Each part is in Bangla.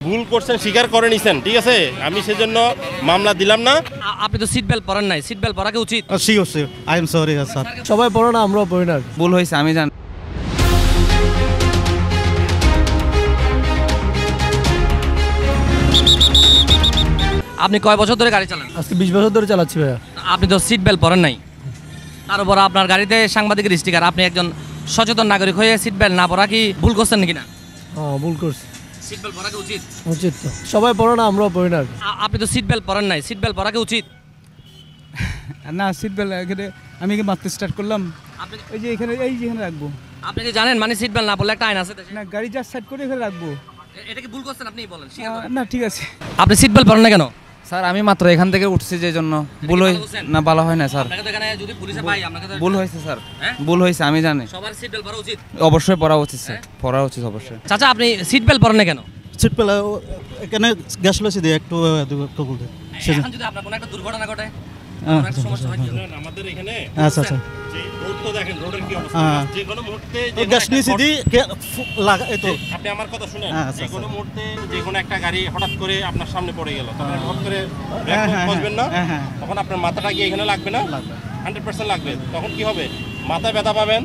ভুল করছেন, স্বীকার করে নিছেন, ঠিক আছে, আমি সেজন্য মামলা দিলাম না। আপনি তো সিট বেল্ট পরেন নাই, সিট বেল্ট পরা কি উচিত? Sure sure, I am sorry sir. সবাই পড়ো না, আমরাও পড়ি না। ভুল হয়েছে, আমি জানি। আপনি কয় বছর ধরে গাড়ি চালান? আজকে 20 বছর ধরে চালাচ্ছি ভাইয়া। আপনি তো সিট বেল্ট পরেন নাই, তার উপর আপনার গাড়িতে সাংবাদিকের স্টিকার। আপনি একজন সচেতন নাগরিক হয়ে সিট বেল্ট না পরা কি ভুল করছেন নাকি? না, হ্যাঁ ভুল করছি। সিট বেল্ট পরা কি উচিত? উচিত তো, সবাই পড়ো না, আমরাও পড়ি না। আপনি তো সিট বেল্ট পরেন নাই, সিট বেল্ট পরা কি উচিত? না, সিট বেল্ট এখানে আমি কি মারতে স্টার্ট করলাম, আপনি এই যে এখানে রাখবো। আপনি কি জানেন মানে সিট বেল্ট না পরলে একটা আইন আছে দেশে? না, গাড়ি যা সাইড করে এখানে রাখবো। এটা কি ভুল করছেন আপনি বলেন, স্বীকার করেন। না, ঠিক আছে। আপনি সিট বেল্ট পরেন না কেন? স্যার আমি মাত্র এখান থেকে উঠছি, যে জন্য ভুল হয় না, ভালো হয় না স্যার। আপনাকে তো এখানে যদি পুলিশে পাই আপনাকে তো ভুল হয়েছে স্যার, হ্যাঁ? ভুল হয়েছে, আমি জানি। সবার সিট বেল্ট পরা উচিত। অবশ্যই পড়া উচিত স্যার, পড়া উচিত অবশ্যই। চাচা আপনি সিট বেল্ট পরেন না কেন? সিট পেলা এখানে গ্যাস লসি দিয়ে একটু বলতে। এখন যদি আপনার কোনো একটা দুর্ঘটনা ঘটে, কোনো একটা সমস্যা হয় কি হবে? আমাদের এখানে আচ্ছা আচ্ছা, যে রোড তো দেখেন, রোডের কি অবস্থা, যে কোনো মুহূর্তে গ্যাস নিচে দিয়ে লাগা এই তো। আপনি আমার কথা শুনেন, আচ্ছা, যে কোনো আচ্ছা। মুহূর্তে যে কোনো একটা গাড়ি হঠাৎ করে আপনার সামনে পড়ে গেল, তখন হঠাৎ করে হ্যাঁ, হ্যাঁ, বসবেন না, হ্যাঁ, হ্যাঁ। তখন আপনার মাথাটা গিয়ে এখানে লাগবে না, 100% লাগবে। তখন কি হবে? মাথায় ব্যথা পাবেন,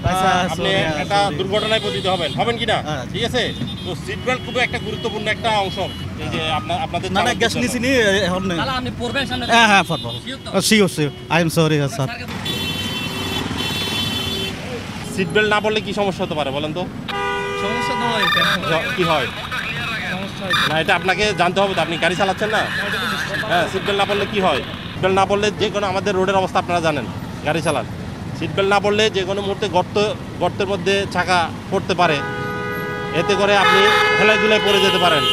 আচ্ছা, আপনি sorry, একটা sorry. দুর্ঘটনায় পতিত হবেন কি না? হ্যাঁ। ঠিক আছে, তো সিট বেল্ট খুবই একটা গুরুত্বপূর্ণ একটা অংশ, এই যে আপনাদের না না, চালকদের গ্যাস জন্য। নিচে নিয়ে এখন নেই। তাহলে আপনি পড়বেন সামনে? হ্যাঁ হ্যাঁ, পারবো। Sure sure, I am sorry sir. Seat belt না পড়লে কি সমস্যা হতে পারে বলেন তো? সমস্যা তো হয়, কি হয় না, এটা আপনাকে জানতে হবে তো, আপনি গাড়ি চালাচ্ছেন না। হ্যাঁ, সিট বেল্ট না পড়লে কি হয়? সিট বেল্ট না পড়লে যে কোনো, আমাদের রোডের অবস্থা আপনারা জানেন, গাড়ি চালান, সিট বেল্ট না পড়লে যে কোনো মুহূর্তে গর্তের মধ্যে চাকা পড়তে পারে, এতে করে আপনি হেলায় দুলায় পড়ে যেতে পারেন,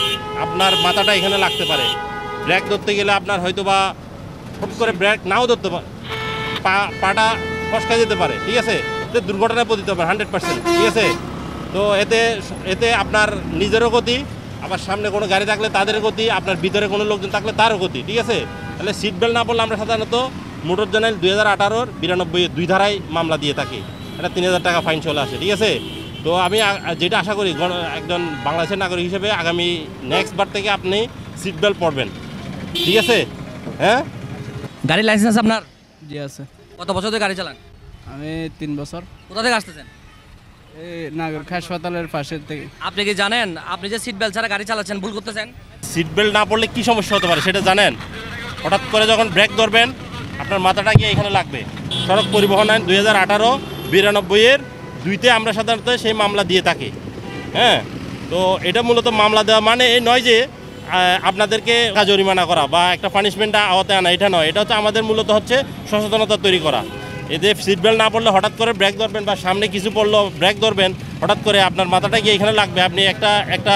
আপনার মাথাটা এখানে লাগতে পারে, ব্রেক ধরতে গেলে আপনার হয়তো বা হুট করে ব্রেক নাও ধরতে পারে, পাটা ফসকা যেতে পারে, ঠিক আছে, এতে দুর্ঘটনায় পতিত হবে 100%, ঠিক আছে। তো এতে আপনার নিজেরও ক্ষতি, আবার সামনে কোনো গাড়ি থাকলে তাদের ক্ষতি, আপনার ভিতরে কোনো লোকজন থাকলে তারও ক্ষতি, ঠিক আছে। তাহলে সিট বেল্ট না পড়লে আমরা সাধারণত মোটর জার্নাল 2018-92 দুই ধারায় মামলা দিয়ে থাকি, এটা 3000 টাকা ফাইন চলে আসে, ঠিক আছে। তো আমি যেটা আশা করি একজন বাংলাদেশের নাগরিক হিসেবে আগামী নেক্সট বার থেকে আপনি সিট বেল্ট পরবেন, ঠিক আছে। হ্যাঁ, গাড়ির লাইসেন্স আপনার? জি আছে। কত বছর ধরে গাড়ি চালান? আমি 3 বছর। কোথা থেকে আসতেছেন? এই নাগরিক হাসপাতালের পাশের থেকে। আপনি কি জানেন আপনি যে সিট বেল্ট ছাড়া গাড়ি চালাচ্ছেন ভুল করতেছেন? সিট বেল্ট না পড়লে কী সমস্যা হতে পারে সেটা জানেন? হঠাৎ করে যখন ব্রেক ধরবেন আপনার মাথাটা গিয়ে এখানে লাগবে। সড়ক পরিবহন আইন 2018-92 2-তে আমরা সাধারণত সেই মামলা দিয়ে থাকি। হ্যাঁ, তো এটা মূলত মামলা দেওয়া মানে এই নয় যে আপনাদেরকে জরিমানা করা বা একটা পানিশমেন্টটা আওতায় আনা, এটা নয়। এটা হচ্ছে আমাদের মূলত হচ্ছে সচেতনতা তৈরি করা। এতে সিট বেল্ট না পড়লে হঠাৎ করে ব্রেক ধরবেন বা সামনে কিছু পড়লো ব্রেক ধরবেন, হঠাৎ করে আপনার মাথাটা গিয়ে এখানে লাগবে, আপনি একটা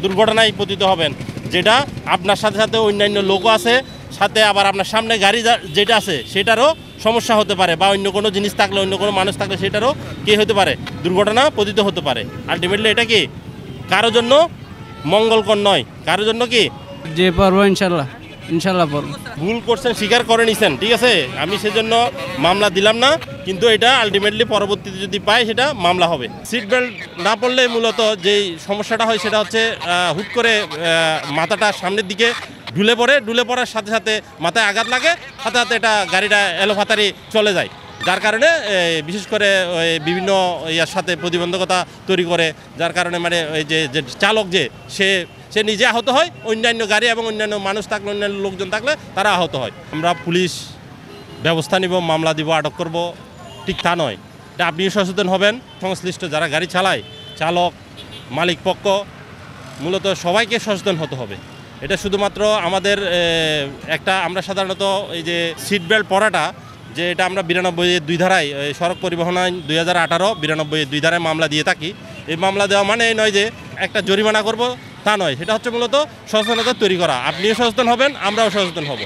দুর্ঘটনায় পতিত হবেন, যেটা আপনার সাথে সাথে অন্যান্য লোকও আছে, সাথে আবার আপনার সামনে গাড়ি যেটা আছে সেটারও সমস্যা হতে পারে, বা অন্য কোনো জিনিস থাকলে, অন্য কোনো মানুষ থাকলে সেটারও কী হতে পারে, দুর্ঘটনা পতিত হতে পারে। আলটিমেটলি এটা কি কারোর জন্য মঙ্গলকর নয়, কারোর জন্য কি। যে পারবো ইনশাল্লাহ, ইনশাল্লাহ পারবো। ভুল করছেন, স্বীকার করে নিছেন, ঠিক আছে, আমি সেজন্য মামলা দিলাম না, কিন্তু এটা আলটিমেটলি পরবর্তীতে যদি পাই সেটা মামলা হবে। সিট বেল্ট না পড়লে মূলত যেই সমস্যাটা হয় সেটা হচ্ছে হুট করে মাথাটা সামনের দিকে ঢুলে পড়ার সাথে সাথে মাথায় আঘাত লাগে, সাথে সাথে এটা গাড়িটা এলোপাতাড়ি চলে যায়, যার কারণে বিশেষ করে বিভিন্ন ইয়ার সাথে প্রতিবন্ধকতা তৈরি করে, যার কারণে মানে ওই যে চালক সে নিজে আহত হয়, অন্যান্য গাড়ি এবং অন্যান্য মানুষ থাকলে, অন্যান্য লোকজন থাকলে তারা আহত হয়। আমরা পুলিশ ব্যবস্থা নিব, মামলা দিব, আটক করব, ঠিক তা নয়। এটা আপনিও সচেতন হবেন, সংশ্লিষ্ট যারা গাড়ি চালায়, চালক, মালিক পক্ষ, মূলত সবাইকে সচেতন হতে হবে। এটা শুধুমাত্র আমাদের আমরা সাধারণত এই যে সিট বেল্ট পরাটা, যে এটা আমরা 92 ধারায়, সড়ক পরিবহন আইন 2018-92 ধারায় মামলা দিয়ে থাকি। এই মামলা দেওয়া মানে এই নয় যে একটা জরিমানা করব, তা নয়। সেটা হচ্ছে মূলত সচেতনতা তৈরি করা। আপনিও সচেতন হবেন, আমরাও সচেতন হব।